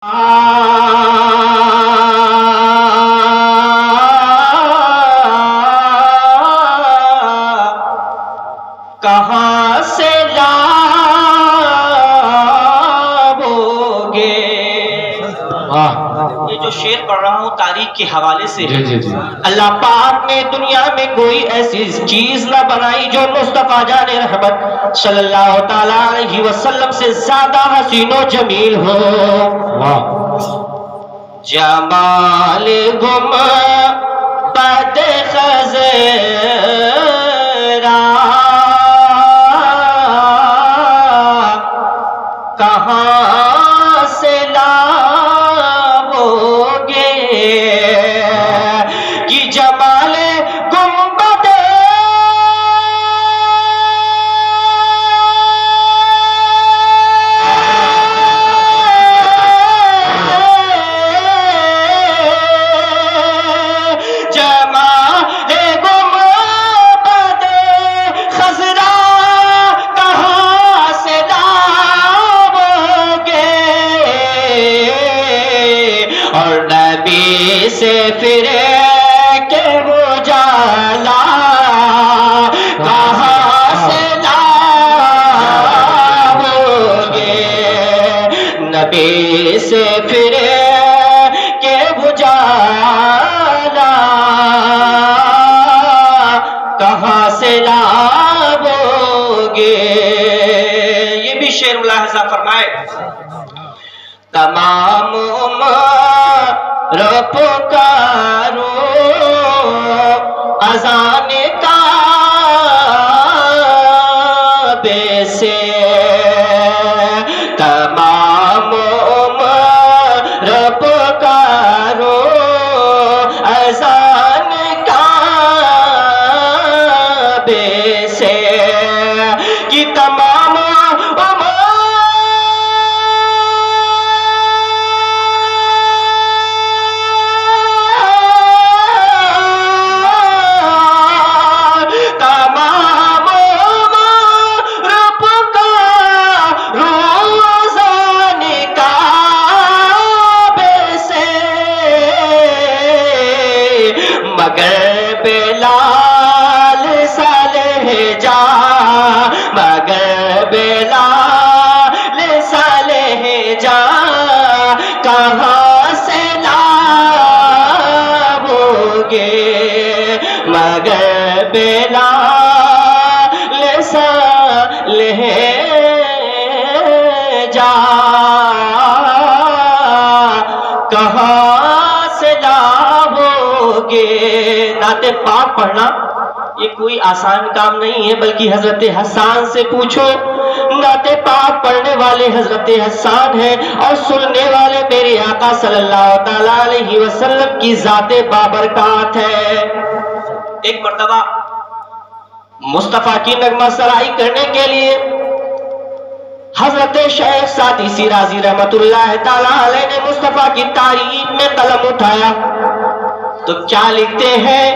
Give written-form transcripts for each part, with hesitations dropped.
کہاں سے لاؤ گے؟ یہ جو شعر پڑھ رہا ہوں تاریخ کے حوالے سے، اللہ پاک نے دنیا میں کوئی ایسی چیز نہ بنائی جو مصطفیٰ جان رحمت صلی اللہ تعالی علیہ وسلم سے زیادہ حسین و جمیل ہو۔ جمال گنبد خضرا کہاں سے لاؤ گے؟ کہ جمال گنبد سے پھر کے اجالا کہاں سے لاؤ گے؟ نبی سے پھر کے اجالا کہاں سے لاؤ گے؟ یہ بھی شعر ملاحظہ فرمائے۔ تمام پکارو اذان کعبے سے، تمام پکارو اذان کعبے سے، کہ تمام مگر بلال صالح جا، مگر بلال صالح جا کہاں سے لاؤ گے؟ مگر بلال صالح جا کہاں سے لاؤ گے؟ نعت پاک پڑھنا یہ کوئی آسان کام نہیں ہے، بلکہ حضرت حسان سے پوچھو۔ نعت پاک پڑھنے والے حضرت حسان ہیں اور سننے والے میرے آقا صلی اللہ تعالی علیہ وسلم کی ذات بابرکات ہے۔ ایک مرتبہ مصطفیٰ کی نغمہ سرائی کرنے کے لیے حضرت شیخ سعدی شیرازی رحمت اللہ تعالی علیہ نے مصطفیٰ کی تعریف میں قلم اٹھایا تو کیا لکھتے ہیں؟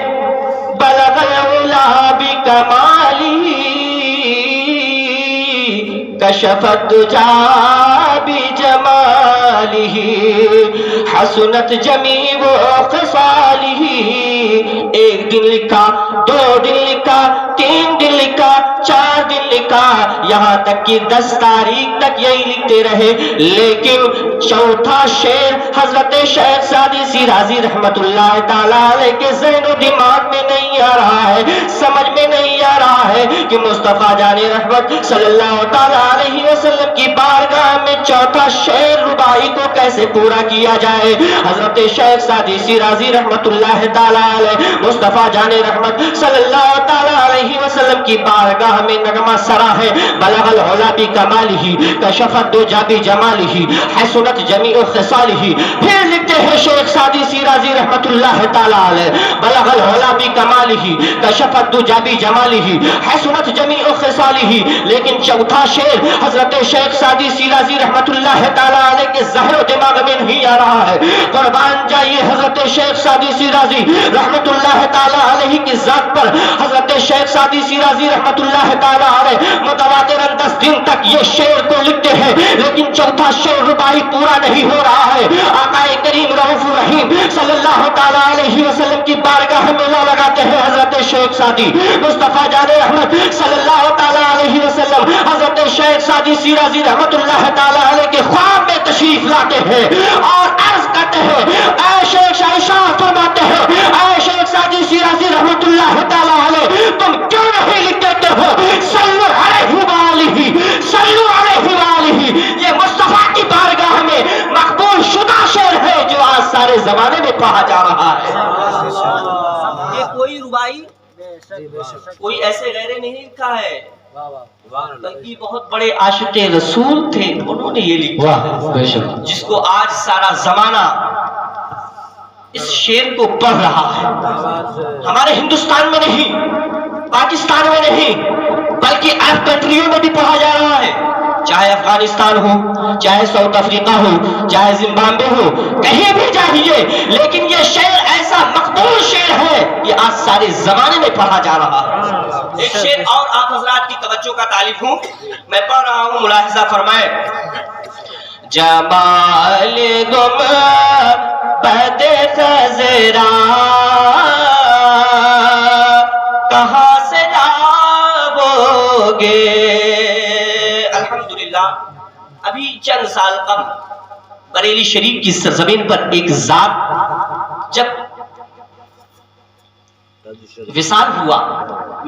بلغ العلا بکمالہ کشف الدجا بجمالہ حسنت جمیع خصالہ۔ ایک دن لکھا، دو دن لکھا، تین دن لکھا، چار دن لکھا، یہاں تک کہ 10 تاریخ تک یہی لکھتے رہے، لیکن چوتھا شعر حضرت شیخ سعدی شیرازی رحمت اللہ تعالی علیہ کے ذہن و دماغ میں نہیں آ رہا ہے، سمجھ میں نہیں آ رہا ہے کہ مصطفیٰ جان رحمت صلی اللہ تعالی علیہ وسلم کی بارگاہ میں چوتھا شعر رباعی کو کیسے پورا کیا جائے۔ حضرت شیخ سعدی شیرازی رحمت اللہ تعالی علیہ مصطفیٰ جان رحمت صلی اللہ تعالی علیہ وسلم کی بارگاہ میں نغمہ سرا ہے۔ بلغ العلا بکمالہ کشف الدجا بجمالہ حسنت جمیع خصالہ۔ پھر لکھتے ہیں شیخ سعدی شیرازی رحمت اللہ تعالی علیہ، بلغ العلا بکمالہ کشف الدجا بجمالہ حسنت جمیع خصالہ۔ لیکن چوتھا شعر حضرت شیخ سعدی شیرازی رحمت اللہ تعالی علیہ کے ذہن و دماغ میں نہیں آ رہا ہے۔ قربان جائیے حضرت شیخ سعدی شیرازی رحمت اللہ تعالی علیہ کی ذات پر، حضرت شیخ سعدی شیرازی رحمت اللہ تعالی علیہ متواتراً 10 دن تک یہ شعر کو لکھتے ہیں، لیکن چوتھا شعر رباعی پورا نہیں ہو رہا ہے۔ آقا کریم رؤوف الرحیم صلی اللہ تعالیٰ علیہ وسلم کی بارگاہ میں لگاتے ہیں حضرت شیخ سعدی مصطفیٰ جان احمد صلی اللہ تعالیٰ علیہ وسلم حضرت شیخ سعدی شیرازی رحمت اللہ تعالیٰ علیہ کے خواب میں تشریف لاتے ہیں اور عرض کرتے ہیں، اے شیخ عائشہ فرماتے ہیں، اے شیخ سعدی شیرازی رحمت اللہ تعالیٰ علیہ تم کیوں نہیں لکھ دیتے ہو صلو علیہ وآلہ صلو علیہ وآلہ؟ یہ مصطفیٰ کی بارگاہ میں مقبول شدہ شعر ہے جو آج سارے زمانے میں پڑھا جا رہا ہے۔ یہ کوئی ربائی کوئی ایسے غیرے نہیں لکھا ہے، بلکہ بہت بڑے عاشق رسول تھے، انہوں نے یہ لکھا جس کو آج سارا زمانہ اس شعر کو پڑھ رہا ہے۔ ہمارے ہندوستان میں نہیں، پاکستان میں نہیں، بلکہ عرب کنٹریوں میں بھی پڑھا جا رہا ہے، چاہے افغانستان ہو، چاہے ساؤتھ افریقہ ہو، چاہے زمبابوے ہو، کہیں بھی جائیے، لیکن یہ شعر ایسا مقبول شعر ہے یہ آج سارے زمانے میں پڑھا جا رہا ہے۔ ایک شعر اور آپ حضرات کی توجہ کا طالب ہوں، میں پڑھ رہا ہوں، ملاحظہ فرمائے۔ جمال گم بد خزرا کہاں سے لاؤ گے؟ الحمدللہ ابھی چند سال قبل بریلی شریف کی سرزمین پر ایک ذات جب وصال ہوا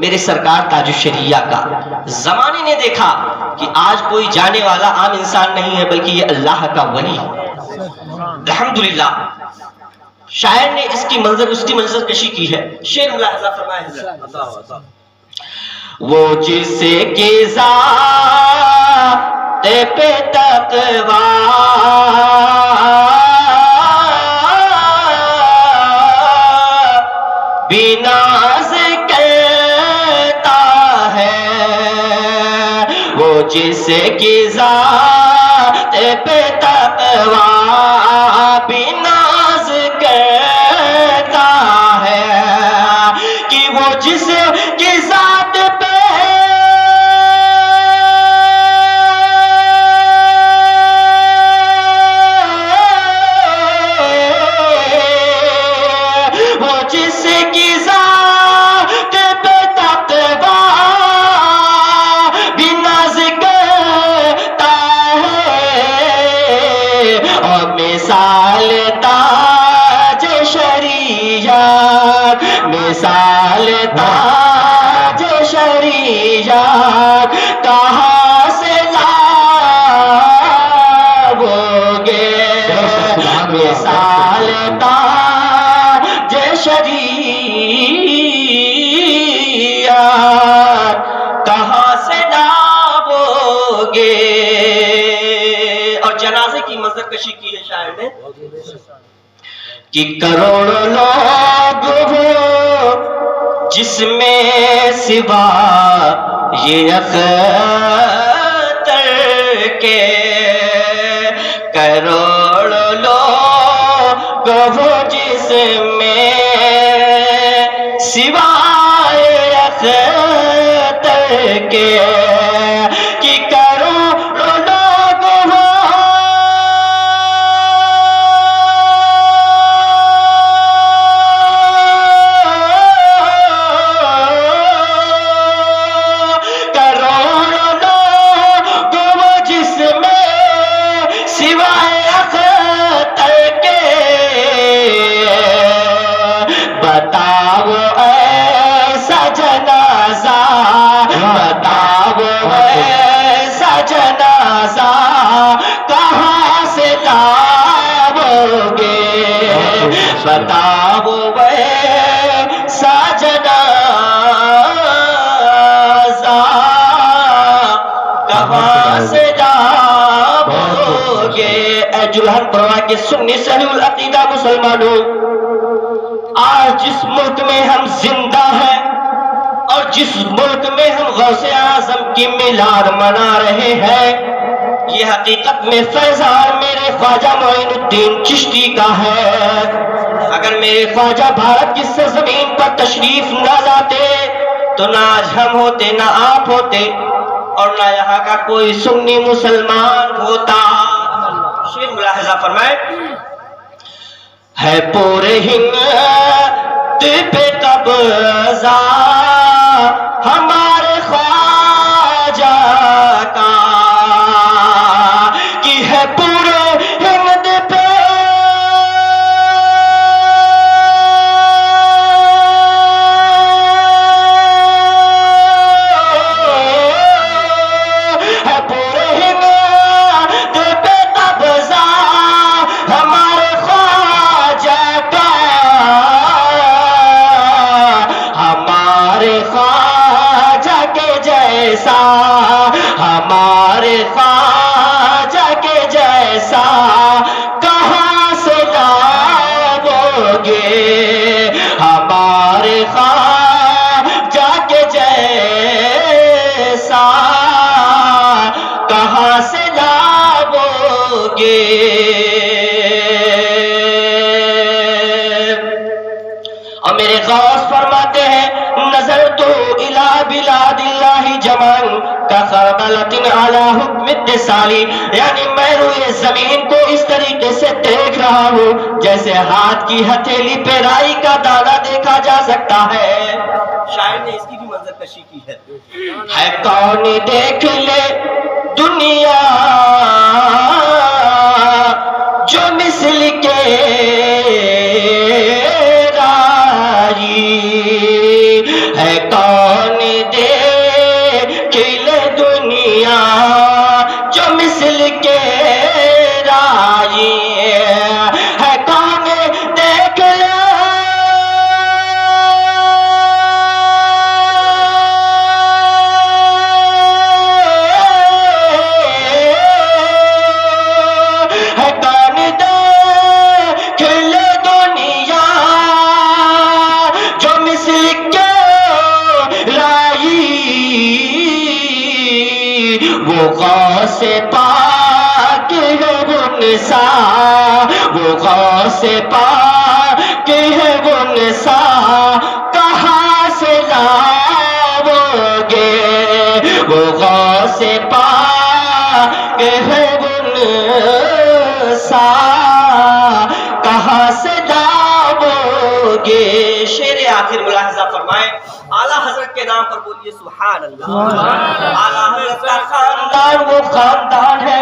میرے سرکار تاج الشریعہ کا، زمانے نے دیکھا کہ آج کوئی جانے والا عام انسان نہیں ہے بلکہ یہ اللہ کا ولی ہے۔ الحمدللہ شاعر نے اس کی منظر کشی کی ہے، شعر ملاحظہ فرمائے۔ وہ جس کی ذات پہ تقویٰ بناز کرتا ہے، وہ جس کی ذات پہ تقویٰ بناز کرتا ہے، کہ وہ جس کی ذات پہ مثال تاج شریعت، مثال تاج شریعت کہاں سے لاؤ گے؟ مثال تاج شریعت کہاں سے لاؤ گے؟ اور جنازے کی منظر کشی کی ہے شاعر نے کہ کروڑوں لوگ ہو جس میں سوا یہ اختر کے، کروڑوں لوگ ہو جس میں سوا یہ اختر کے، کہ کروڑوں لوگ ہو بتاؤ ایسا جنازہ، بتاؤ ایسا جنازہ کہاں سے لاؤ گے؟ بتاؤ ایسا جنازہ کہاں سے لاؤ گے؟ اے جلہن پرواہ کے سنی صحیح العقیدہ مسلمانوں، آج جس ملک میں ہم زندہ ہیں اور جس ملک میں ہم غوث اعظم کی میلاد منا رہے ہیں، یہ حقیقت میں فیضان میرے خواجہ معین الدین چشتی کا ہے۔ اگر میرے خواجہ بھارت کی سرزمین پر تشریف نہ لاتے تو نہ آج ہم ہوتے نہ آپ ہوتے، اور نہ یہاں کا کوئی سنی مسلمان ہوتا. شیخ ملاحظہ فرمائے ہے پورے ہند پہ قبضہ ہمارے خواجہ کا، کی ہے پورے ہند پہ ہمارے خواجہ کے جیسا کہاں سے لاؤ گے، ہمارے خواجہ کے جیسا کہاں سے لاؤ گے. اور میرے غوث فرماتے ہیں نظر تو الہ بلاد اللہ جمال کا خردلۃ علی حکم اتصالی، یعنی میں روئے زمین کو اس طریقے سے دیکھ رہا ہوں جیسے ہاتھ کی ہتھیلی پہ رائی کا دانہ دیکھا جا سکتا ہے. شاعر نے اس کی بھی منظر کشی کی ہے کون دیکھ لے دنیا جو مثل کے ہے، کون دیکھ لے دنیا جو مثل کے رائی ہے، کون دیکھ لے ہے، کون دیکھ لے دنیا جو مثل کے وہ غوث پاک ہے وہ نسا، وہ غوث پاک ہے وہ نسا کہاں سے لاؤ گے، وہ غوث پاک ہے وہ نسا کہاں سے لاؤ گے. شعر آخر ملاحظہ فرمائیں اعلیٰ حضرت کے نام پر بولیے سبحان اللہ. اعلیٰ حضرت کا خاندان وہ خاندان ہے،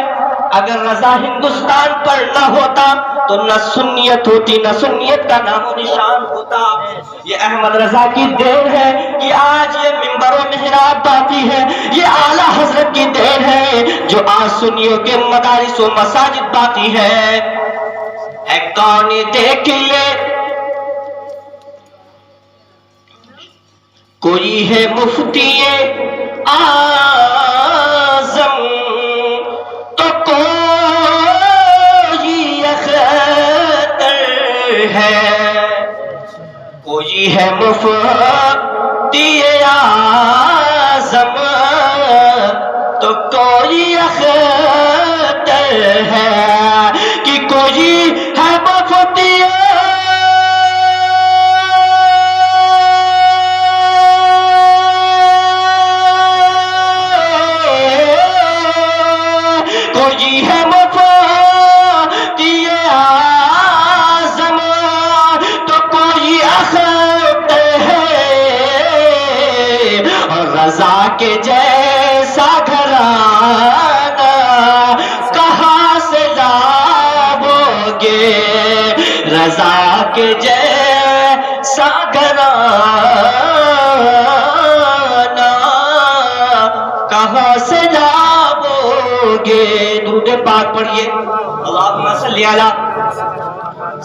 اگر رضا ہندوستان پر نہ ہوتا تو نہ سنیت ہوتی، نہ سنیت کا نام و نشان ہوتا. یہ احمد رضا کی دین ہے کہ آج یہ منبر و محراب باقی ہے، یہ اعلیٰ حضرت کی دین ہے جو آج سنیوں کے مدارس و مساجد باقی ہے. کون دیکھ لے کوئی ہے مفتی اعظم تو کوئی اختر ہے، کوئی ہے مفتی اعظم تو کوئی اختر ہے، کہ کوئی ہے مفتی رضا کے جیسا گھرانہ کہاں سے لاؤ گے، رضا کے جیسا گھرانہ کہاں سے لاؤ گے. درود پاک پڑھیے اللہم صلی علی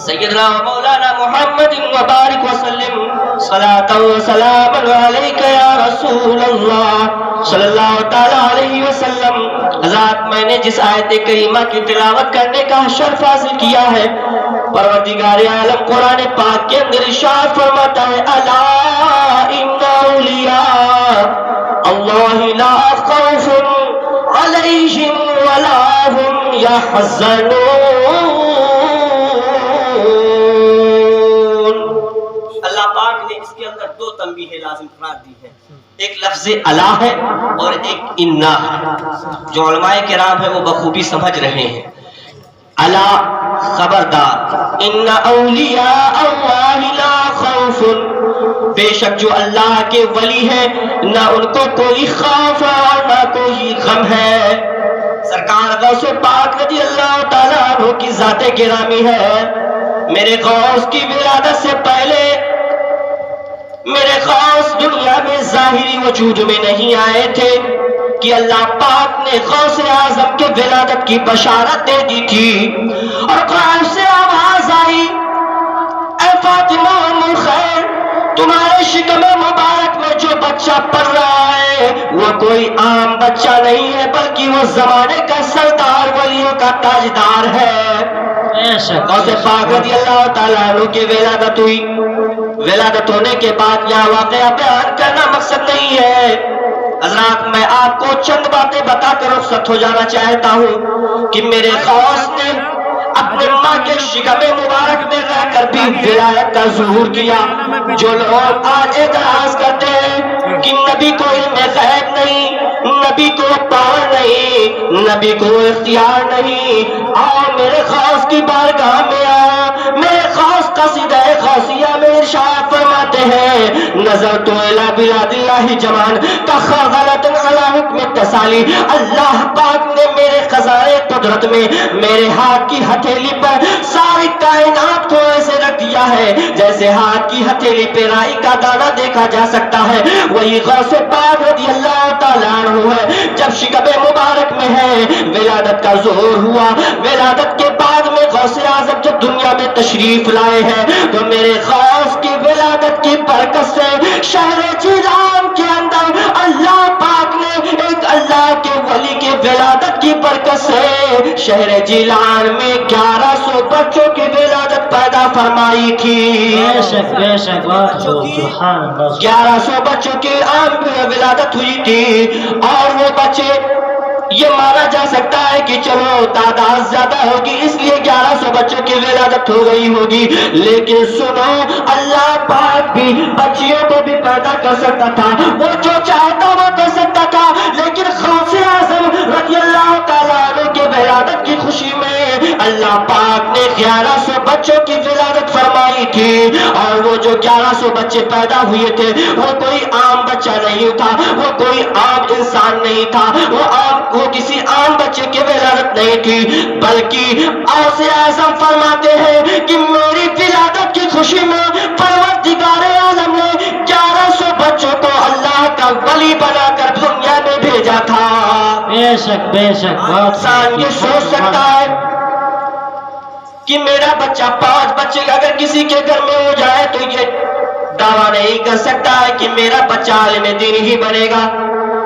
سیدنا مولانا محمد مبارک وسلم صلاۃ و سلام علیک یا رسول اللہ صلی اللہ تعالی علیہ وسلم. حضرات میں نے جس آیت کریمہ کی تلاوت کرنے کا شرف حاصل کیا ہے، پروردگار عالم قرآن پاک کے اندر ارشاد فرماتا ہے الا ان اولیاء اللہ لا خوف علیہم ولا هم يحزنون. اللہ پاک نے اس کے اندر دو تنبیہیں لازم قرار دی ہیں. ایک لفظ الا ہے اور ایک انا ہے، جو علماء کرام ہیں وہ بخوبی سمجھ رہے ہیں۔ الا خبردار، ان اولیاء اللہ لا خوف، بے شک جو اللہ کے ولی ہیں نہ ان کو کوئی خوف اور نہ کوئی غم ہے۔ سرکار غوث پاک رضی اللہ تعالیٰ عنہ کی ذات گرامی ہے، میرے غوث کی ولادت سے پہلے میرے غوث دنیا میں ظاہری وجود میں نہیں آئے تھے کہ اللہ پاک نے غوث اعظم کے ولادت کی بشارت دے دی تھی، اور قرآن سے آواز آئی، اے فاطمہ ام الخیر، تمہارے شکم مبارک میں جو بچہ پڑ رہا ہے وہ کوئی عام بچہ نہیں ہے، بلکہ وہ زمانے کا سردار، ولیوں کا تاجدار ہے۔ غوث پاک رضی اللہ تعالیٰ عنہ کی ولادت ہوئی۔ ولادت ہونے کے بعد یہ واقعہ بیان کرنا مقصد نہیں ہے حضرات، میں آپ کو چند باتیں بتا کر رخصت ہو جانا چاہتا ہوں کہ میرے غوث نے اپنے ماں کے شکم مبارک میں رہ کر بھی ولایت کا ظہور کیا۔ جو لوگ آج اعتراض کرتے ہیں کہ نبی کو علم غیب نہیں، نبی کو پاور نہیں، نبی کو اختیار نہیں، آؤ میرے غوث کی بارگاہ میں آؤ۔ میرے غوث قصیدہ غوثیہ میں ارشاد فرماتے ہیں، نظر تو الی بلاد اللہ جمان کخاغلۃ علی حکم التسالی، اللہ پاک نے میرے خزانے قدرت میں میرے ہاتھ کی ہتھیلی پر ساری کائنات کو ایسے رکھ دیا ہے جیسے ہاتھ کی ہتھیلی پہ رائی کا دانہ دیکھا جا سکتا ہے۔ وہی غوث پاک رضی اللہ تعالیٰ عنہ ہے، جب شکم مبارک میں ہے ولادت کا ظہور ہوا۔ ولادت کے بعد میں غوث اعظم جب دنیا میں تشریف لائے ہیں تو میرے غوث کی ولادت کی برکت سے شہر جیلان کے اندر اللہ پاک نے ایک اللہ کے ولی کی ولادت کی برکت سے شہر جیلان میں 1100 بچوں کی ولادت پیدا فرمائی تھی۔ بے شک بے شک، سبحان اللہ، 1100 بچوں کی عام ولادت ہوئی تھی، اور وہ بچے یہ مانا جا سکتا ہے کہ چلو تعداد زیادہ ہوگی اس لیے 1100 بچوں کی ولادت ہو گئی ہوگی، لیکن سنو اللہ پاک بھی بچیوں کو بھی پیدا کر سکتا تھا، وہ جو چاہتا وہ کر سکتا تھا، لیکن غوث اعظم رضی اللہ تعالیٰ عنہ کی ولادت کی خوشی میں اللہ پاک نے 1100 بچوں کی ولادت فرمائی تھی، اور وہ جو 1100 بچے پیدا ہوئے تھے وہ کوئی عام بچہ نہیں تھا، وہ کوئی عام انسان نہیں تھا، وہ کسی عام بچے کی ولادت نہیں تھی، بلکہ غوث اعظم فرماتے ہیں کہ میری ولادت کی خوشی میں پروردگار عالم نے 1100 بچوں کو اللہ کا ولی بنا کر دنیا میں بھیجا تھا۔ بے شک بے شک، انسان یہ سوچ سکتا ہے کہ میرا بچہ 5 بچے اگر کسی کے گھر میں ہو جائے تو یہ دعویٰ نہیں کر سکتا ہے کہ میرا بچہ عالم دین ہی بنے گا،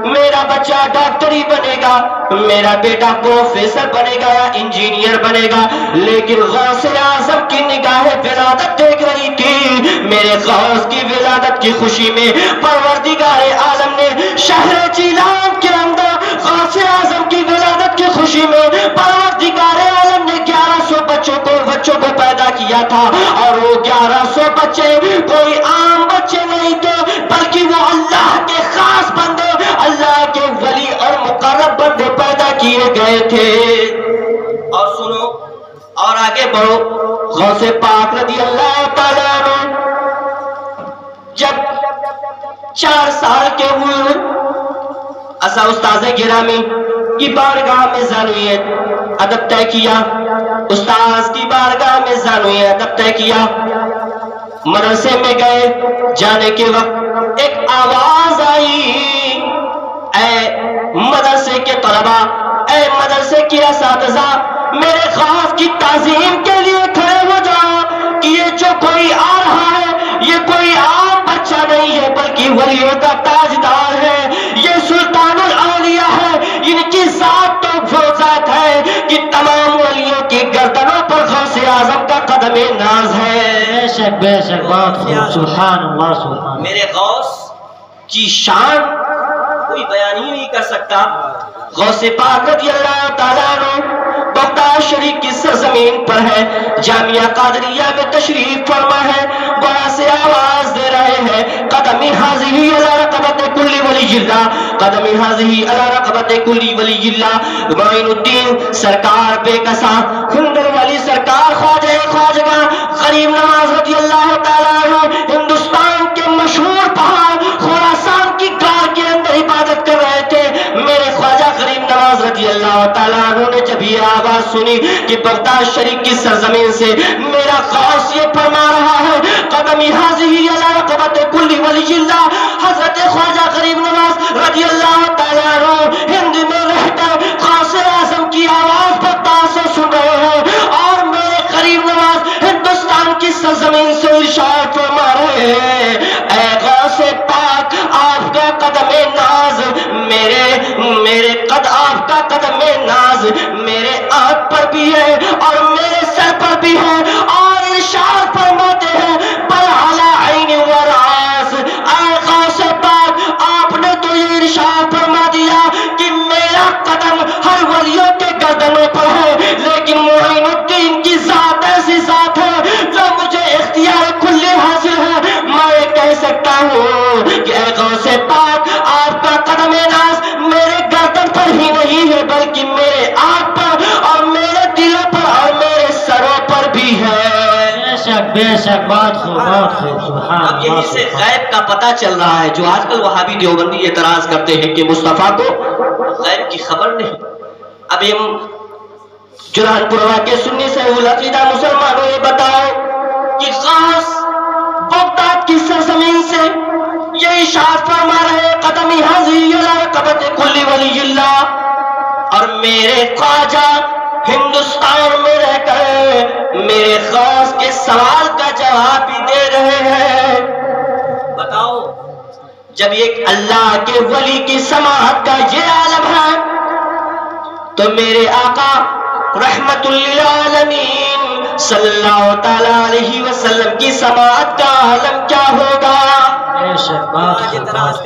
میرا بچہ ڈاکٹر ہی بنے گا، میرا بیٹا پروفیسر بنے گا یا انجینئر بنے گا، لیکن غوث اعظم کی نگاہ ولادت دیکھ رہی تھی۔ میرے غوث کی ولادت کی خوشی میں پروردگار عالم نے شہر جیلان کے اندر غوث اعظم کی ولادت کی خوشی میں پروردگار عالم نے 1100 بچوں کو پیدا کیا تھا، اور وہ 1100 بچے کوئی عام بچے نہیں تھے، بلکہ وہ اللہ کے خاص بندے، اللہ کے ولی اور مقرب بندے پیدا کیے گئے تھے۔ اور سنو اور آگے بڑھو، غوث پاک رضی اللہ تعالیٰ عنہ جب 4 سال کے ہوئے ایسا استاذ گرامی کی بارگاہ میں زانویت ادب طے کیا، استاذ کی بارگاہ میں زانویت ادب طے کیا، مدرسے میں گئے، جانے کے وقت ایک آواز آئی، اے مدرسے کے طلبہ، اے مدرسے کے اساتذہ، میرے غوث کی تعظیم کے لیے کھڑے ہو جاؤ کہ یہ جو کوئی آ رہا ہے یہ کوئی عام بچہ نہیں ہے بلکہ ولیوں کا تاجدار ہے، یہ سلطان الاولیاء ہے، ان کی ذات تو وہ ذات ہے کہ تمام ولیوں کی گردنوں پر غوث اعظم کا قدم ناز ہے۔ بے شک بے شک، بات خوب، سبحان اللہ سبحان۔ میرے غوث کی شان کوئی بیان ہی نہیں کر سکتا۔ غوث پاک رضی اللہ تعالیٰ عنہ بغداد شریف کی سرزمین پر ہے، جامعہ قادریہ میں تشریف فرما ہے، بڑا سے آواز دے رہے ہیں قدمی حاضری علی رقبت کل ولی اللہ، قدمی حاضری علی رقبت کل ولی اللہ۔ معین الدین سرکار بے کسا ہندر والی سرکار خواجہ خواجگاں غریب نواز رضی اللہ تعالیٰ عنہ ہندوستان کے مشہور پہاڑ خراسان کی غار کے اندر عبادت کر رہے تھے۔ میرے خواجہ غریب نواز رضی اللہ تعالیٰ عنہ نے جب یہ آواز سنی کہ بغداد شریف کی سرزمین سے میرا غوث یہ فرما رہا ہے قدمی حاضری علی رقبت کل ولی اللہ، حضرت خواجہ غریب نواز رضی اللہ تعالیٰ عنہ ہند میں رہ کر غوث اعظم کی آواز بغداد سے سن رہے ہیں، اور میرے غریب نواز ہندوستان کی سرزمین سے ارشاد فرما رہے ہیں اے غوث پاک آپ کا قدم ناز میرے آپ کا قدم ناز میرے آنکھ پر بھی ہے اور میرے سر پر بھی ہے، اور ارشاد فرماتے ہیں بل علی عین و راس۔ اے غوث پاک آپ نے تو یہ ارشاد فرما دیا کہ میرا قدم ہر ولیوں کے گردنوں پر ہے، لیکن معین الدین کی ذات ایسی ذات ہے جو مجھے اختیار کھلے حاصل ہے۔ میں کہہ سکتا ہوں کہ اے غوث پاک آپ کا قدم ناز میرے گردن پر ہی نہیں ہے بلکہ میرے آنکھ پر اور میرے دلوں پر اور میرے سروں پر بھی ہے۔ بے شک بات خوب سبحان اب یہی اللہ۔ سے غیب کا پتہ چل رہا ہے، جو آج کل وہابی دیوبندی اعتراض کرتے ہیں کہ مصطفیٰ کو غیب کی خبر نہیں۔ اب یہ جران پوروا کے سنی سے العقیدہ مسلمانوں یہ بتاؤ کہ غوث بغداد کی سرزمین سے یہ ارشاد فرما رہے قدمی حاضری علی رقبت کل ولی اللہ، اور میرے خواجہ ہندوستان میں رہ کر میرے غوث کے سوال کا جواب بھی دے رہے ہیں۔ بتاؤ جب ایک اللہ کے ولی کی سماعت کا یہ عالم ہے تو میرے آقا رحمت للعالمین صلی اللہ تعالی علیہ وسلم کی سماعت کا عالم کیا ہوگا؟ اعتراض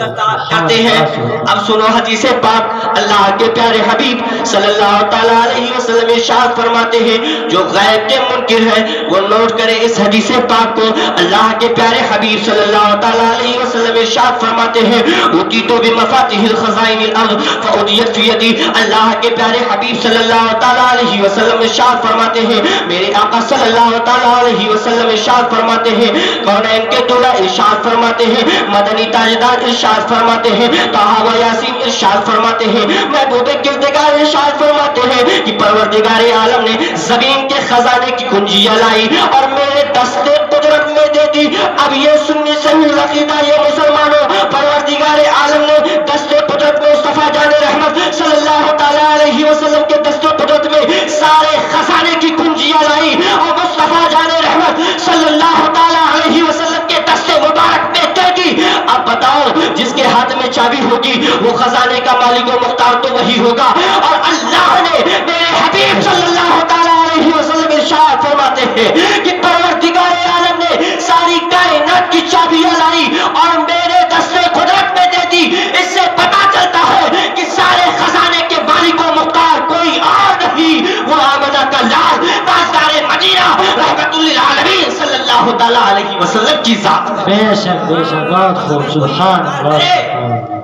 کرتے ہیں۔ اب سنو حدیث پاک، اللہ کے پیارے حبیب صلی اللہ تعالی علیہ وسلم ارشاد فرماتے ہیں جو غیب کے منکر ہے وہ نوٹ کرے اس حدیث پاک کو۔ اللہ کے پیارے حبیب صلی اللہ تعالی علیہ وسلم ارشاد فرماتے ہیں اوتیتو بمفاتیح الخزائن الارض فاوتیت فی یدی۔ اللہ کے پیارے حبیب صلی اللہ تعالی علیہ وسلم ارشاد فرماتے ہیں، میرے آقا صلی اللہ تعالی علیہ وسلم ارشاد فرماتے ہیں، کونین کے دولہ ارشاد فرماتے ہیں، مدنی تاجدار ارشاد فرماتے ہیں، طٰہٰ و یاسین ارشاد فرماتے ہیں، محبوب کردگار ارشاد فرماتے ہیں کہ پروردگار عالم نے زمین کے خزانے کی کنجیاں لائی اور میرے دستے قدرت میں دے دی۔ اب یہ سنی صحیح العقیدہ یہ مسلمانوں، پروردگار عالم نے دستے قدرت میں مصطفیٰ جان رحمت صلی اللہ تعالی علیہ وسلم کے دستے قدرت میں سارے خزانے کی کنجیاں لائی اور مصطفیٰ جان رحمت صلی اللہ تعالی علیہ وسلم کے دستے مبارک میں دے دی۔ اب بتاؤ جس کے ہاتھ میں چابی ہوگی وہ خزانے کا مالک و مختار تو وہی ہوگا، اور اللہ نے میرے حبیب صلی اللہ تعالی علیہ وسلم ارشاد فرماتے ہیں کہ پروردگار عالم نے ساری کائنات کی چابیاں لائی اور میرے دستے قدرت میں دے دی۔ اس سے پتا چلتا ہے کہ سارے خزانے کے مالک و مختار کوئی اور نہیں، وہ آمنہ کا لال تاجدار مدینہ رحمت للعالمین صلی اللہ تعالی علیہ وسلم کی ذات ہے۔ بے شک بات خوب سبحان اللہ۔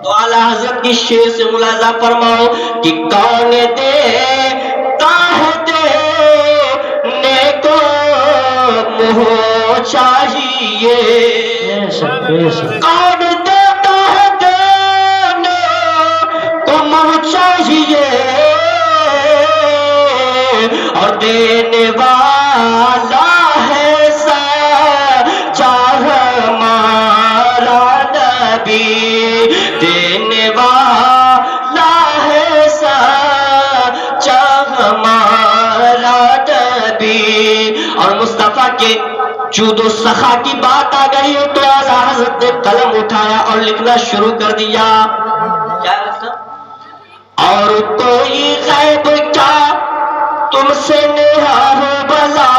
تو اعلیٰ حضرت کی شعر سے ملاحظہ فرماؤ کہ کون دیتا ہے دینے کو منہ چاہیے، کون دیتا ہے دینے کو منہ چاہیے، اور دینے والا ہے سچا ہمارا نبی، دینے والا ہے سچا ہمارا نبی۔ اور مصطفیٰ کے جود و سخا کی بات آ گئی تو اعلیٰ حضرت نے قلم اٹھایا اور لکھنا شروع کر دیا۔ کیا لکھا؟ اور کوئی غیب کیا تم سے نہا ہو بلا،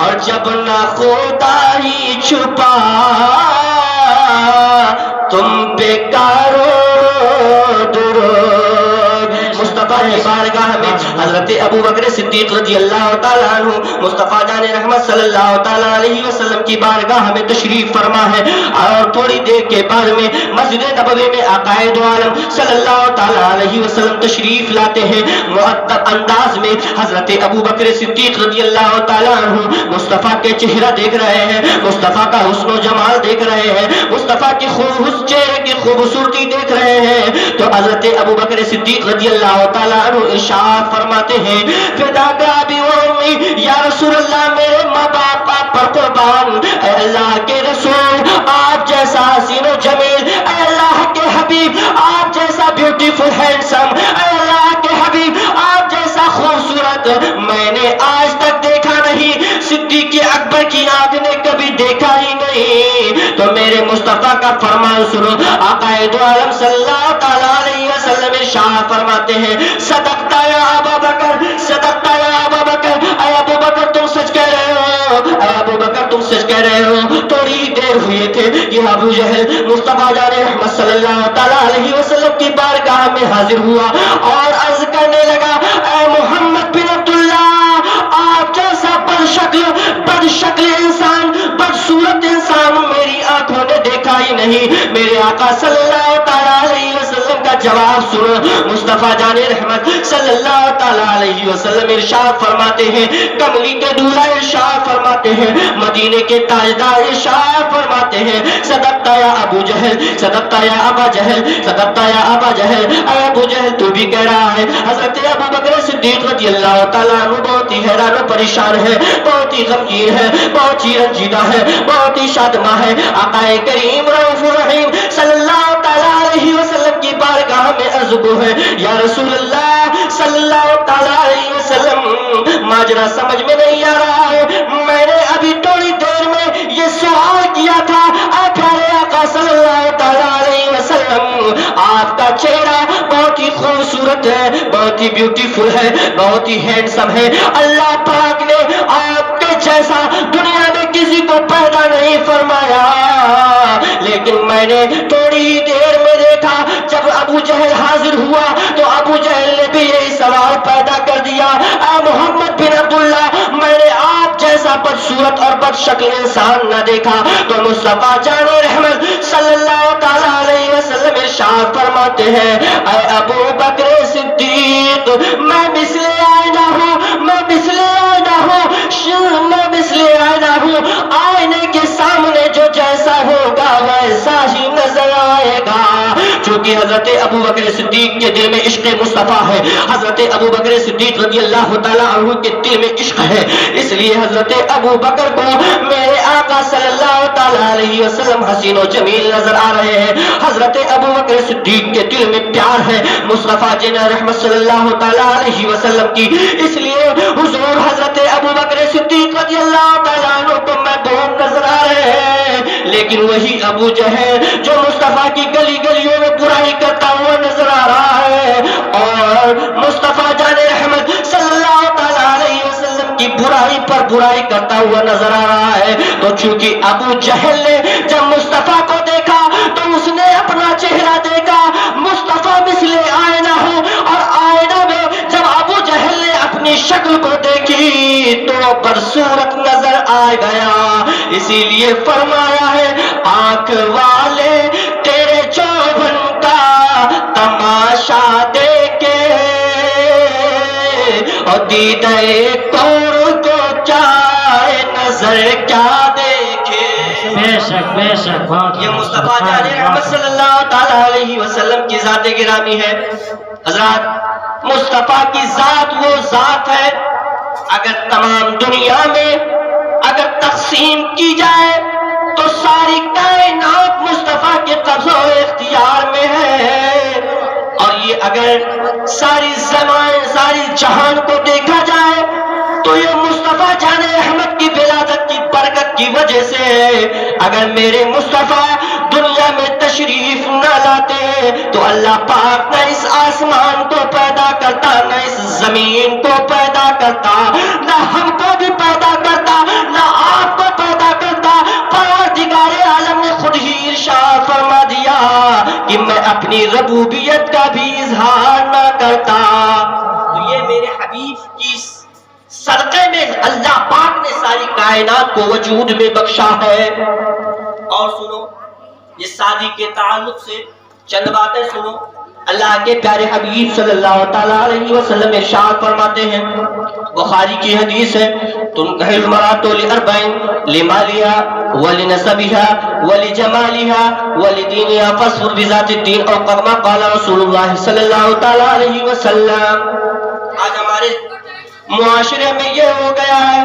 اور جب نہ خدا ہی چھپا تم پہ کارو حضرت ابو بکر صدیق رضی اللہ تعالیٰ عنہ مصطفیٰ جان رحمت صلی اللہ تعالیٰ علیہ وسلم کی بارگاہ میں تشریف فرما ہے، اور تھوڑی دیر کے بعد میں مسجد نبوی میں آقائے دو عالم صلی اللہ تعالیٰ علیہ وسلم تشریف لاتے ہیں۔ معطر انداز میں حضرت ابو بکر صدیق رضی اللہ تعالیٰ عنہ مصطفیٰ کے چہرہ دیکھ رہے ہیں، مصطفیٰ کا حسن و جمال دیکھ رہے ہیں، مصطفیٰ کی چہرے کی خوبصورتی دیکھ رہے ہیں، تو حضرت ابو بکر صدیق رضی اللہ تعالیٰ عنہ ارشاد فرماتے ہیں فداک ابی و امی، یا رسول اللہ میرے ماں باپ آپ پر قربان، اے اللہ کے رسول آپ جیسا حسین و جمیل، اے اللہ کے حبیب آپ جیسا بیوٹیفل ہینڈسم، اے اللہ کے حبیب آپ جیسا خوبصورت میں نے آج تک دیکھا نہیں، صدیق اکبر کی آنکھ نے کبھی دیکھا ہی نہیں۔ تو میرے مصطفیٰ کا فرمان سنو، آقائے دو عالم صلی اللہ تعالیٰ علیہ وسلم ارشاد فرماتے ہیں صدقت یا ابا بکر، صدقت یا ابا بکر، اے ابو بکر تم سچ کہہ رہے ہو، اے ابو بکر تم سچ کہہ رہے ہو۔ تھوڑی دیر ہوئے تھے کہ ابو جہل مصطفیٰ جان رحمت صلی اللہ تعالیٰ علیہ وسلم کی بارگاہ میں حاضر ہوا اور عرض کرنے لگا اے محمد بن عبداللہ، آپ جیسا بد شکل انسان، بدصورت انسان میری آنکھوں نے دیکھا ہی نہیں۔ میرے آقا صلی اللہ تعالیٰ علیہ وسلم کا جواب سنو، مصطفیٰ جان رحمت صلی اللہ تعالیٰ علیہ وسلم ارشاد فرماتے ہیں، کملی کے دولہا ارشاد فرماتے ہیں، مدینے کے تاجدار ارشاد فرماتے ہیں صدقت یا ابو جہل، صدقت یا ابا جہل، صدقت یا ابا جہل، اے ابو جہل تو بھی کہہ رہا ہے۔ حضرت ابو بکر صدیق رضی اللہ تعالیٰ عنہ بہت ہی حیران و پریشان ہے، بہت ہی غمگین ہے، بہت ہی رنجیدہ ہے، بہت ہی شادماں ہے۔ آقا کریم رؤوف الرحیم صلی اللہ تعالیٰ علیہ وسلم کی بارگاہ میں عرض کو ہے یا رسول اللہ صلی اللہ تعالیٰ علیہ وسلم، ماجرا سمجھ میں نہیں آ رہا ہے، میں نے ابھی تھوڑی دیر میں یہ سوال کیا تھا، اے پیارے آقا صلی اللہ تعالیٰ علیہ وسلم آپ کا چہرہ بہت ہی خوبصورت ہے، بہت ہی بیوٹیفل ہے، بہت ہی ہینڈسم ہے، اللہ پاک نے آپ کے جیسا دنیا میں کسی کو پیدا نہیں فرمایا، لیکن میں نے تھوڑی ہی دیر میں دیکھا جب ابو جہل حاضر ہوا تو ابو جہل نے بھی یہی سوال پیدا کر دیا، اے محمد بن عبداللہ میں نے آپ جیسا بدصورت اور بد شکل انسان نہ دیکھا۔ تو مصطفیٰ جان رحمت صلی اللہ تعالیٰ علیہ وسلم ارشاد فرماتے ہیں اے ابو بکر صدیق، میں مثل آئینہ ہوں، میں مثل آئینہ ہوں، میں مثل آئینہ ہوں، آئینے کے سامنے جو جیسا ہوگا ویسا ہی نظر آئے گا۔ چونکہ حضرت ابو بکر صدیق کے دل میں عشق مصطفیٰ ہے، حضرت ابو بکر صدیق رضی اللہ تعالیٰ عنہ کے دل میں عشق ہے، اس لیے حضرت ابو بکر کو میرے آقا صلی اللہ تعالیٰ علیہ وسلم حسین و جمیل نظر آ رہے ہیں۔ حضرت ابو بکر صدیق کے دل میں پیار ہے مصطفیٰ جن رحمت صلی اللہ تعالیٰ علیہ وسلم کی، اس لیے حضور حضرت ابو بکر صدیق رضی اللہ تعالیٰ عنہ کو محبوب نظر آ رہے ہیں، لیکن وہی ابو جہل جو مصطفیٰ کی گلی گلیوں میں برائی کرتا ہوا نظر آ رہا ہے اور مصطفیٰ جان رحمت صلی اللہ تعالیٰ علیہ وسلم کی برائی پر برائی کرتا ہوا نظر آ رہا ہے، تو چونکہ ابو جہل نے جب مصطفیٰ کو دیکھا تو اس نے اپنا چہرہ دیکھا، مصطفیٰ مثل آئینہ ہو، اور آئینہ میں جب ابو جہل نے اپنی شکل کو دیکھی تو بدصورت نظر آ گیا، اسی لیے فرمایا ہے آنکھ والے تیرے چوبن کا تماشا دیکھے اور دیدے کور کو چاہے نظر کیا دیکھے۔ بے شک بے شک، یہ مصطفیٰ جان رحمت صلی اللہ تعالیٰ علیہ وسلم کی ذات گرامی ہے۔ حضرات مصطفیٰ کی ذات وہ ذات ہے اگر تمام دنیا میں اگر تقسیم کی جائے تو ساری کائنات مصطفیٰ کے قبضہ و اختیار میں ہے، اور یہ اگر ساری زمان ساری جہان کو دیکھا جائے تو یہ مصطفیٰ جان رحمت کی ولادت کی برکت کی وجہ سے اگر میرے مصطفیٰ دنیا میں تشریف نہ لاتے تو اللہ پاک نہ اس آسمان کو پیدا کرتا، نہ اس زمین کو پیدا کرتا، نہ ہم کو بھی پیدا کرتا، نہ آپ کو پیدا کرتا۔ پروردگار عالم نے خود ہی ارشاد فرما دیا کہ میں اپنی ربوبیت کا بھی اظہار نہ کرتا۔ تو یہ میرے حبیب حبیب کی صدقے میں اللہ پاک نے ساری کائنات کو وجود میں بخشا ہے۔ اور سنو، یہ شادی کے تعلق سے چند باتیں سنو۔ اللہ کے پیارے حبیب صلی اللہ تعالیٰ علیہ وسلم ارشاد فرماتے ہیں، بخاری کی حدیث ہے، تنکح المرأۃ لأربع لمالها ولنسبها ولجمالها ولدینها فاصبر بذات الدین، اور كما قال رسول اللہ صلی اللہ تعالیٰ علیہ وسلم۔ آج ہمارے معاشرے میں یہ ہو گیا ہے،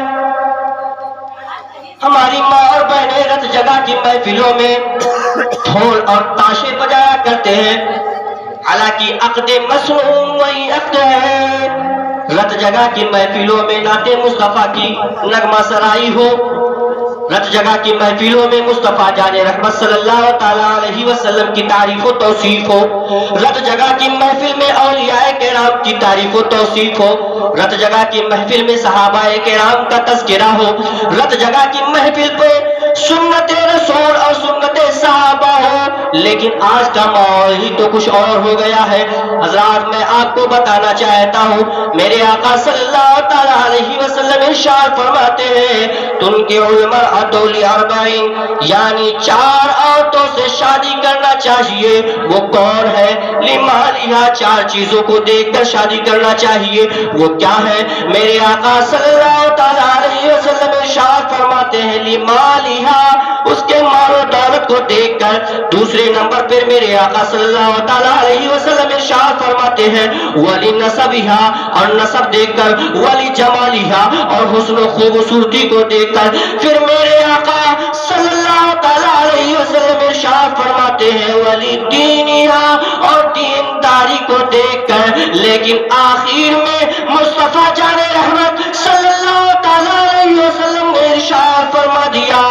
ہماری ماں اور بہنیں رت جگہ کی محفلوں میں ڈھول اور تاشے بجایا کرتے ہیں، حالانکہ عقد مسنون وہی عقد ہے۔ رت جگہ کی محفلوں میں نعت مصطفیٰ کی نغمہ سرائی ہو، رت جگہ کی محفلوں میں مصطفیٰ جان رحمت صلی اللہ تعالیٰ علیہ وسلم کی تعریف و توصیف ہو، رت جگہ کی محفل میں اولیاء کرام کی تعریف و توصیف ہو، رت جگہ کی محفل میں صحابہ کرام کا تذکرہ ہو، رت جگہ کی محفل پہ سنت رسول اور سنت صحابہ ہو، لیکن آج کا ماحول ہی تو کچھ اور ہو گیا ہے۔ حضرات، میں آپ کو بتانا چاہتا ہوں، میرے آقا صلی اللہ تعالیٰ علیہ وسلم ارشاد فرماتے ہیں، تنکح المرأۃ لأربع، یعنی 4 عورتوں سے شادی کرنا چاہیے۔ وہ کون ہے؟ لمالها، 4 چیزوں کو دیکھ کر شادی کرنا چاہیے۔ وہ کیا ہے؟ میرے آقا صلی اللہ تعالیٰ علیہ وسلم ارشاد فرماتے ہیں، لمالها، اس کے مال و دولت کو دیکھ کر۔ دوسرے نمبر پر میرے آقا صلی اللہ تعالیٰ علیہ وسلم ارشاد فرماتے ہیں، ولنسبها، اور نسب دیکھ کر، ولجمالها، اور حسن و خوبصورتی کو دیکھ کر۔ پھر میرے آقا صلی اللہ تعالیٰ علیہ وسلم ارشاد فرماتے ہیں، ولدینها، اور دینداری کو دیکھ کر۔ لیکن آخر میں مصطفیٰ جان رحمت صلی اللہ تعالیٰ علیہ وسلم نے ارشاد فرما دیا،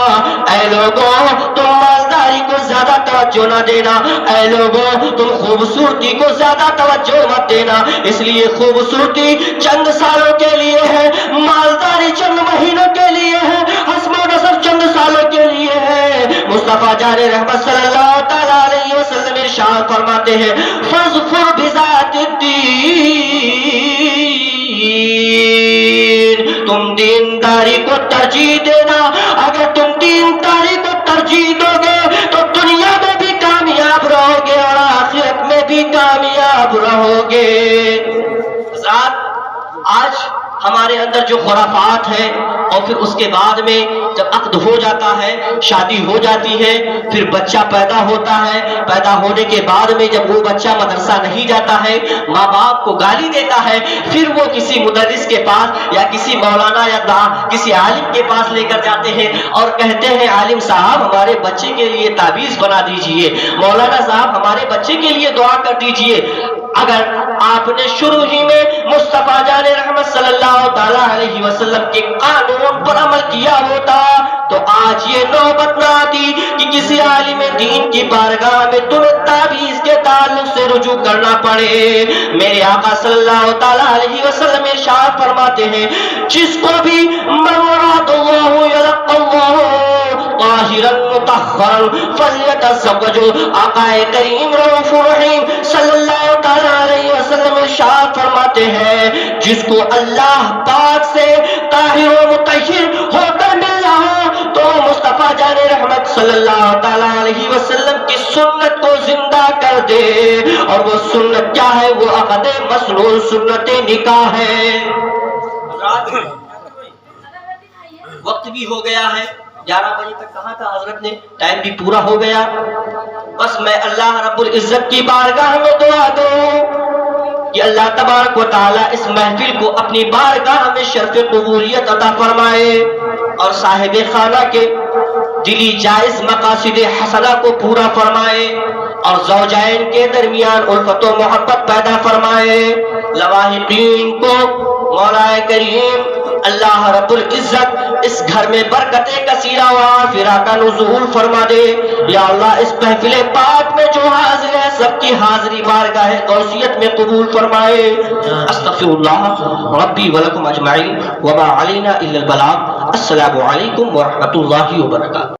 اے لوگوں تم مالداری کو زیادہ توجہ نہ دینا، اے لوگوں تم خوبصورتی کو زیادہ توجہ مت دینا، اس لیے خوبصورتی چند سالوں کے لیے ہے، مالداری چند مہینوں کے لیے ہے، حسب و نسب چند سالوں کے لیے ہے۔ مصطفیٰ جان رحمت صلی اللہ تعالیٰ علیہ وسلم ارشاد فرماتے ہیں، فاظفر بذات الدین، تم دینداری کو ترجیح دینا۔ اگر تم دینداری کو ترجیح دو گے تو دنیا میں بھی کامیاب رہو گے اور آخرت میں بھی کامیاب رہو گے۔ حضرات، آج ہمارے اندر جو خرافات ہے، اور پھر اس کے بعد میں جب عقد ہو جاتا ہے، شادی ہو جاتی ہے، پھر بچہ پیدا ہوتا ہے، پیدا ہونے کے بعد میں جب وہ بچہ مدرسہ نہیں جاتا ہے، ماں باپ کو گالی دیتا ہے، پھر وہ کسی مدرس کے پاس یا کسی مولانا یا کسی عالم کے پاس لے کر جاتے ہیں اور کہتے ہیں، عالم صاحب ہمارے بچے کے لیے تعویذ بنا دیجئے، مولانا صاحب ہمارے بچے کے لیے دعا کر دیجئے۔ اگر آپ نے شروع ہی میں مصطفیٰ جان رحمت صلی اللہ تعالیٰ علیہ وسلم کے قانون پر عمل کیا ہوتا تو آج یہ نوبت نہ آتی کہ کسی عالم دین کی بارگاہ میں تمہیں تعویذ کے تعلق سے رجوع کرنا پڑے۔ میرے آقا صلی اللہ تعالیٰ علیہ وسلم ارشاد فرماتے ہیں، جس کو بھی من مراد اللہ یلقى اللہ طاہرا مطہرا فلیتزوج۔ آقا کریم رؤوف رحیم صلی اللہ تعالیٰ علیہ وسلم ارشاد فرماتے ہیں، جس کو اللہ پاک سے طاہر و مطہر ہو کر مل رہا تو مصطفیٰ جان رحمت صلی اللہ تعالیٰ علیہ وسلم کی سنت کو زندہ کر دے، اور وہ سنت کیا ہے؟ وہ عقد مسنون سنت نکاح ہے۔ وقت بھی ہو گیا ہے، 11 بجے تک کہا تھا حضرت نے، ٹائم بھی پورا ہو گیا۔ بس میں اللہ رب العزت کی بارگاہ میں دعا دوں کہ اللہ تبارک و تعالیٰ اس محفل کو اپنی بارگاہ میں شرف قبولیت عطا فرمائے، اور صاحب خانہ کے دلی جائز مقاصد حسنہ کو پورا فرمائے، اور زوجین کے درمیان الفت و محبت پیدا فرمائے۔ لواحقین کو مولا کریم اللہ رب العزت اس گھر میں برکت کثیرہ و عافرہ کا نزول فرما دے۔ یا اللہ اس محفل پاک میں جو حاضر ہے سب کی حاضری بارگاہ غوثیت میں قبول فرمائے۔ استغفر اللہ ربی ولکم اجمعین وما علینا الا البلاغ۔ السلام علیکم ورحمۃ اللہ وبرکاتہ۔